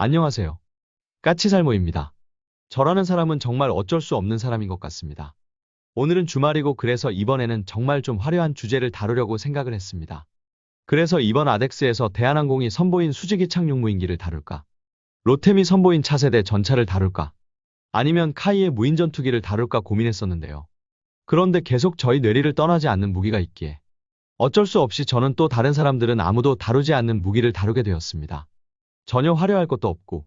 안녕하세요. 까치살모입니다. 저라는 사람은 정말 어쩔 수 없는 사람인 것 같습니다. 오늘은 주말이고 그래서 이번에는 정말 좀 화려한 주제를 다루려고 생각을 했습니다. 그래서 이번 아덱스에서 대한항공이 선보인 수직이 착륙 무인기를 다룰까? 로템이 선보인 차세대 전차를 다룰까? 아니면 카이의 무인 전투기를 다룰까 고민했었는데요. 그런데 계속 저희 뇌리를 떠나지 않는 무기가 있기에 어쩔 수 없이 저는 또 다른 사람들은 아무도 다루지 않는 무기를 다루게 되었습니다. 전혀 화려할 것도 없고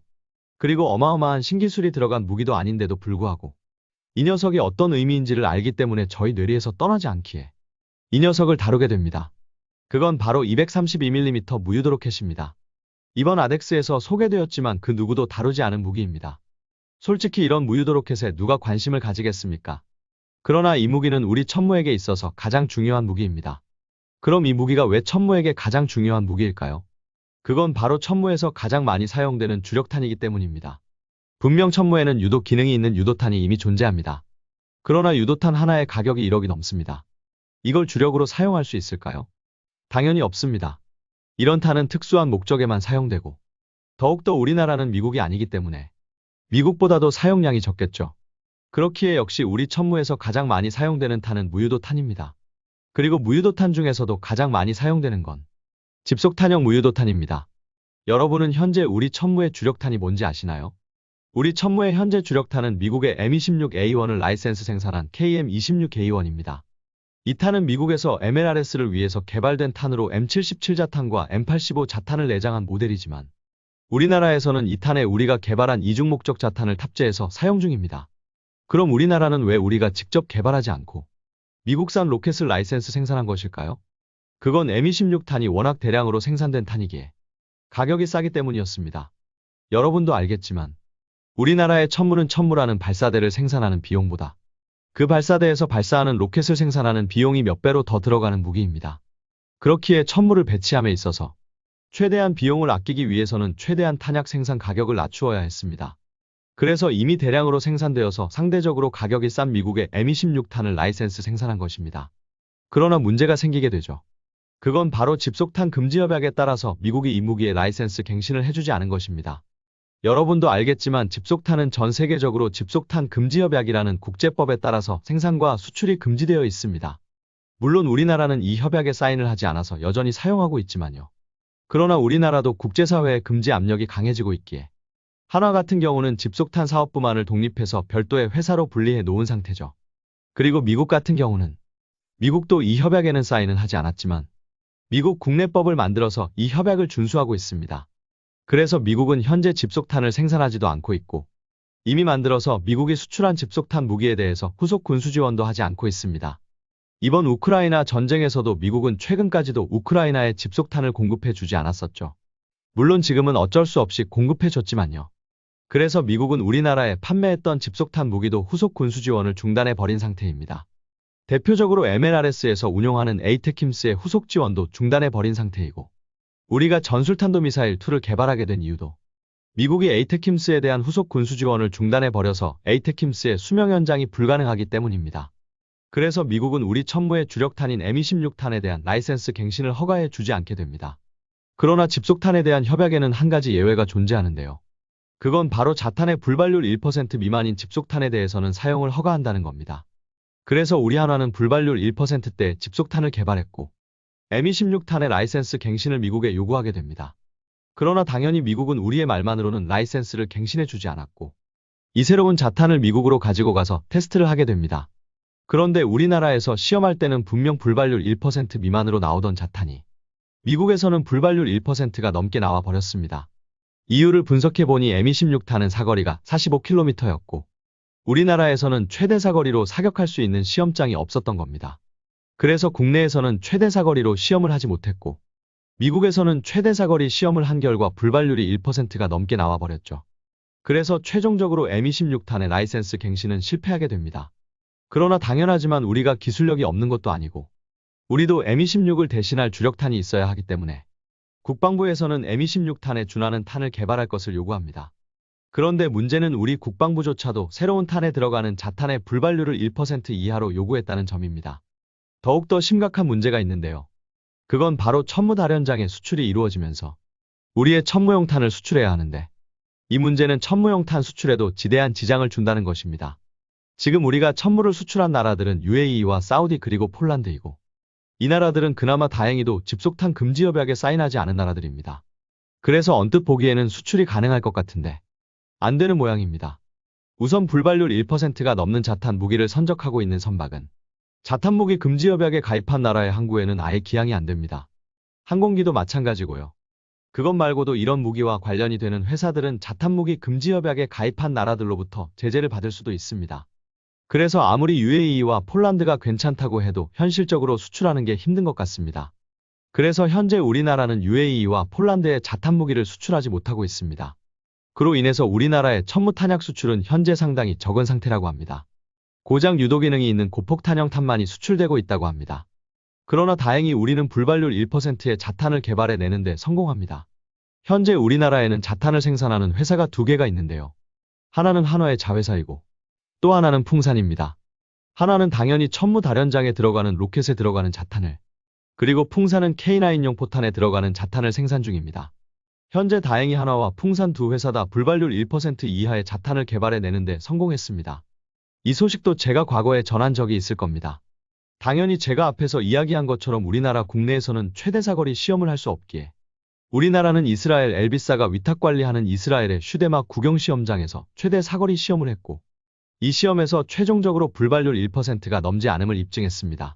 그리고 어마어마한 신기술이 들어간 무기도 아닌데도 불구하고 이 녀석이 어떤 의미인지를 알기 때문에 저희 뇌리에서 떠나지 않기에 이 녀석을 다루게 됩니다. 그건 바로 232mm 무유도 로켓입니다. 이번 아덱스에서 소개되었지만 그 누구도 다루지 않은 무기입니다. 솔직히 이런 무유도 로켓에 누가 관심을 가지겠습니까? 그러나 이 무기는 우리 천무에게 있어서 가장 중요한 무기입니다. 그럼 이 무기가 왜 천무에게 가장 중요한 무기일까요? 그건 바로 천무에서 가장 많이 사용되는 주력탄이기 때문입니다. 분명 천무에는 유도 기능이 있는 유도탄이 이미 존재합니다. 그러나 유도탄 하나의 가격이 1억이 넘습니다. 이걸 주력으로 사용할 수 있을까요? 당연히 없습니다. 이런 탄은 특수한 목적에만 사용되고 더욱더 우리나라는 미국이 아니기 때문에 미국보다도 사용량이 적겠죠. 그렇기에 역시 우리 천무에서 가장 많이 사용되는 탄은 무유도탄입니다. 그리고 무유도탄 중에서도 가장 많이 사용되는 건 집속탄형 무유도탄입니다. 여러분은 현재 우리 천무의 주력탄이 뭔지 아시나요? 우리 천무의 현재 주력탄은 미국의 M26A1을 라이센스 생산한 KM26A1입니다. 이 탄은 미국에서 MLRS를 위해서 개발된 탄으로 M77자탄과 M85 자탄을 내장한 모델이지만 우리나라에서는 이 탄에 우리가 개발한 이중 목적 자탄을 탑재해서 사용 중입니다. 그럼 우리나라는 왜 우리가 직접 개발하지 않고 미국산 로켓을 라이센스 생산한 것일까요? 그건 M26탄이 워낙 대량으로 생산된 탄이기에 가격이 싸기 때문이었습니다. 여러분도 알겠지만 우리나라의 천무는 천무라는 발사대를 생산하는 비용보다 그 발사대에서 발사하는 로켓을 생산하는 비용이 몇 배로 더 들어가는 무기입니다. 그렇기에 천무를 배치함에 있어서 최대한 비용을 아끼기 위해서는 최대한 탄약 생산 가격을 낮추어야 했습니다. 그래서 이미 대량으로 생산되어서 상대적으로 가격이 싼 미국의 M26탄을 라이센스 생산한 것입니다. 그러나 문제가 생기게 되죠. 그건 바로 집속탄 금지 협약에 따라서 미국이 이 무기에 라이센스 갱신을 해주지 않은 것입니다. 여러분도 알겠지만 집속탄은 전 세계적으로 집속탄 금지 협약이라는 국제법에 따라서 생산과 수출이 금지되어 있습니다. 물론 우리나라는 이 협약에 사인을 하지 않아서 여전히 사용하고 있지만요. 그러나 우리나라도 국제사회의 금지 압력이 강해지고 있기에 한화 같은 경우는 집속탄 사업부만을 독립해서 별도의 회사로 분리해 놓은 상태죠. 그리고 미국 같은 경우는 미국도 이 협약에는 사인은 하지 않았지만 미국 국내법을 만들어서 이 협약을 준수하고 있습니다. 그래서 미국은 현재 집속탄을 생산하지도 않고 있고 이미 만들어서 미국이 수출한 집속탄 무기에 대해서 후속 군수 지원도 하지 않고 있습니다. 이번 우크라이나 전쟁에서도 미국은 최근까지도 우크라이나에 집속탄을 공급해 주지 않았었죠. 물론 지금은 어쩔 수 없이 공급해 줬지만요. 그래서 미국은 우리나라에 판매했던 집속탄 무기도 후속 군수 지원을 중단해 버린 상태입니다. 대표적으로 MLRS에서 운용하는 에이테킴스의 후속 지원도 중단해 버린 상태이고 우리가 전술탄도 미사일 2를 개발하게 된 이유도 미국이 에이테킴스에 대한 후속 군수 지원을 중단해 버려서 에이테킴스의 수명 연장이 불가능하기 때문입니다. 그래서 미국은 우리 천무의 주력탄인 M26탄에 대한 라이센스 갱신을 허가해 주지 않게 됩니다. 그러나 집속탄에 대한 협약에는 한 가지 예외가 존재하는데요. 그건 바로 자탄의 불발률 1% 미만인 집속탄에 대해서는 사용을 허가한다는 겁니다. 그래서 우리 한화는 불발률 1%대 집속탄을 개발했고 M26탄의 라이센스 갱신을 미국에 요구하게 됩니다. 그러나 당연히 미국은 우리의 말만으로는 라이센스를 갱신해 주지 않았고 이 새로운 자탄을 미국으로 가지고 가서 테스트를 하게 됩니다. 그런데 우리나라에서 시험할 때는 분명 불발률 1% 미만으로 나오던 자탄이 미국에서는 불발률 1%가 넘게 나와 버렸습니다. 이유를 분석해보니 M26탄은 사거리가 45km였고 우리나라에서는 최대 사거리로 사격할 수 있는 시험장이 없었던 겁니다. 그래서 국내에서는 최대 사거리로 시험을 하지 못했고 미국에서는 최대 사거리 시험을 한 결과 불발률이 1%가 넘게 나와버렸죠. 그래서 최종적으로 M26탄의 라이센스 갱신은 실패하게 됩니다. 그러나 당연하지만 우리가 기술력이 없는 것도 아니고 우리도 M26을 대신할 주력탄이 있어야 하기 때문에 국방부에서는 M26탄에 준하는 탄을 개발할 것을 요구합니다. 그런데 문제는 우리 국방부조차도 새로운 탄에 들어가는 자탄의 불발률을 1% 이하로 요구했다는 점입니다. 더욱더 심각한 문제가 있는데요. 그건 바로 천무다련장의 수출이 이루어지면서 우리의 천무용 탄을 수출해야 하는데 이 문제는 천무형탄 수출에도 지대한 지장을 준다는 것입니다. 지금 우리가 천무를 수출한 나라들은 UAE와 사우디 그리고 폴란드이고, 이 나라들은 그나마 다행히도 집속탄 금지 협약에 사인하지 않은 나라들입니다. 그래서 언뜻 보기에는 수출이 가능할 것 같은데 안 되는 모양입니다. 우선 불발률 1%가 넘는 자탄 무기를 선적하고 있는 선박은 자탄 무기 금지 협약에 가입한 나라의 항구에는 아예 기항이 안 됩니다. 항공기도 마찬가지고요. 그것 말고도 이런 무기와 관련이 되는 회사들은 자탄 무기 금지 협약에 가입한 나라들로부터 제재를 받을 수도 있습니다. 그래서 아무리 UAE와 폴란드가 괜찮다고 해도 현실적으로 수출하는 게 힘든 것 같습니다. 그래서 현재 우리나라는 UAE와 폴란드에 자탄 무기를 수출하지 못하고 있습니다. 그로 인해서 우리나라의 천무 탄약 수출은 현재 상당히 적은 상태라고 합니다. 고장 유도 기능이 있는 고폭탄형 탄만이 수출되고 있다고 합니다. 그러나 다행히 우리는 불발률 1%의 자탄을 개발해내는 데 성공합니다. 현재 우리나라에는 자탄을 생산하는 회사가 2개가 있는데요. 하나는 한화의 자회사이고 또 하나는 풍산입니다. 한화는 당연히 천무 다련장에 들어가는 로켓에 들어가는 자탄을, 그리고 풍산은 K9용 포탄에 들어가는 자탄을 생산 중입니다. 현재 다행히 한화와 풍산 두 회사 다 불발률 1% 이하의 자탄을 개발해내는데 성공했습니다. 이 소식도 제가 과거에 전한 적이 있을 겁니다. 당연히 제가 앞에서 이야기한 것처럼 우리나라 국내에서는 최대 사거리 시험을 할 수 없기에 우리나라는 이스라엘 엘비사가 위탁관리하는 이스라엘의 슈데마 국영시험장에서 최대 사거리 시험을 했고, 이 시험에서 최종적으로 불발률 1%가 넘지 않음을 입증했습니다.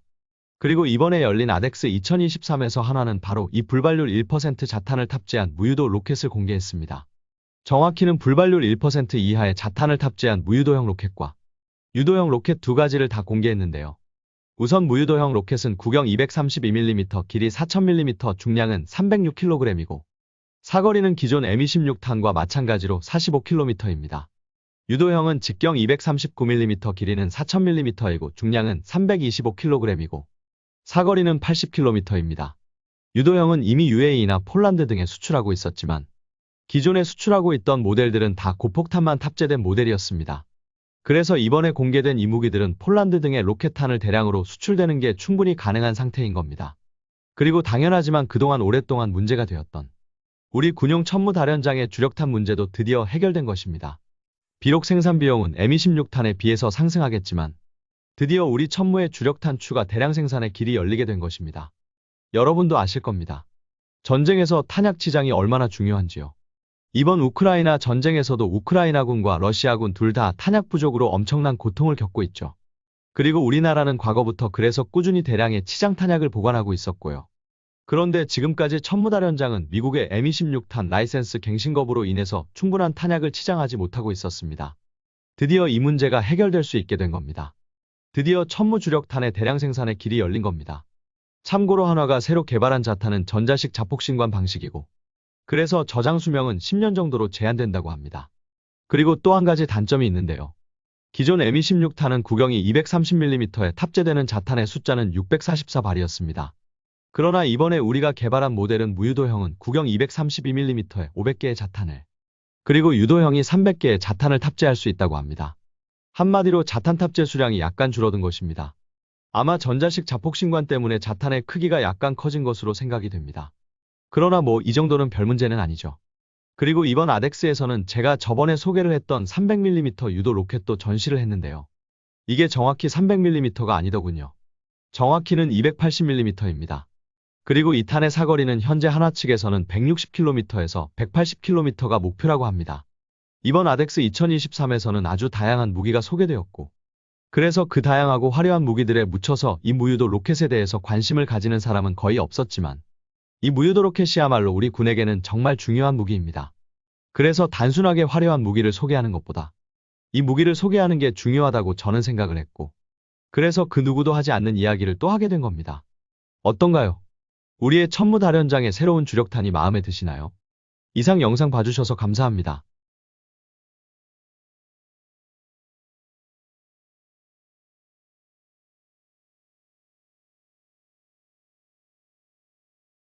그리고 이번에 열린 아덱스 2023에서 한화는 바로 이 불발률 1% 자탄을 탑재한 무유도 로켓을 공개했습니다. 정확히는 불발률 1% 이하의 자탄을 탑재한 무유도형 로켓과 유도형 로켓 2가지를 다 공개했는데요. 우선 무유도형 로켓은 구경 232mm, 길이 4000mm, 중량은 306kg이고 사거리는 기존 M26탄과 마찬가지로 45km입니다. 유도형은 직경 239mm, 길이는 4000mm이고 중량은 325kg이고 사거리는 80km입니다. 유도형은 이미 UAE나 폴란드 등에 수출하고 있었지만 기존에 수출하고 있던 모델들은 다 고폭탄만 탑재된 모델이었습니다. 그래서 이번에 공개된 이 무기들은 폴란드 등의 로켓탄을 대량으로 수출되는 게 충분히 가능한 상태인 겁니다. 그리고 당연하지만 그동안 오랫동안 문제가 되었던 우리 군용 천무 다련장의 주력탄 문제도 드디어 해결된 것입니다. 비록 생산 비용은 M26탄에 비해서 상승하겠지만 드디어 우리 천무의 주력탄 추가 대량 생산의 길이 열리게 된 것입니다. 여러분도 아실 겁니다. 전쟁에서 탄약 치장이 얼마나 중요한지요. 이번 우크라이나 전쟁에서도 우크라이나군과 러시아군 둘 다 탄약 부족으로 엄청난 고통을 겪고 있죠. 그리고 우리나라는 과거부터 그래서 꾸준히 대량의 치장 탄약을 보관하고 있었고요. 그런데 지금까지 천무다련장은 미국의 M26탄 라이센스 갱신 거부로 인해서 충분한 탄약을 치장하지 못하고 있었습니다. 드디어 이 문제가 해결될 수 있게 된 겁니다. 드디어 천무 주력탄의 대량 생산의 길이 열린 겁니다. 참고로 한화가 새로 개발한 자탄은 전자식 자폭신관 방식이고, 그래서 저장 수명은 10년 정도로 제한된다고 합니다. 그리고 또 한 가지 단점이 있는데요. 기존 M26탄은 구경이 230mm에 탑재되는 자탄의 숫자는 644발이었습니다. 그러나 이번에 우리가 개발한 모델은 무유도형은 구경 232mm에 500개의 자탄을, 그리고 유도형이 300개의 자탄을 탑재할 수 있다고 합니다. 한마디로 자탄 탑재 수량이 약간 줄어든 것입니다. 아마 전자식 자폭신관 때문에 자탄의 크기가 약간 커진 것으로 생각이 됩니다. 그러나 뭐 이 정도는 별 문제는 아니죠. 그리고 이번 아덱스에서는 제가 저번에 소개를 했던 300mm 유도 로켓도 전시를 했는데요. 이게 정확히 300mm가 아니더군요. 정확히는 280mm입니다. 그리고 이 탄의 사거리는 현재 한화 측에서는 160km에서 180km가 목표라고 합니다. 이번 아덱스 2023에서는 아주 다양한 무기가 소개되었고, 그래서 그 다양하고 화려한 무기들에 묻혀서 이 무유도 로켓에 대해서 관심을 가지는 사람은 거의 없었지만 이 무유도 로켓이야말로 우리 군에게는 정말 중요한 무기입니다. 그래서 단순하게 화려한 무기를 소개하는 것보다 이 무기를 소개하는 게 중요하다고 저는 생각을 했고, 그래서 그 누구도 하지 않는 이야기를 또 하게 된 겁니다. 어떤가요? 우리의 천무다련장의 새로운 주력탄이 마음에 드시나요? 이상 영상 봐주셔서 감사합니다.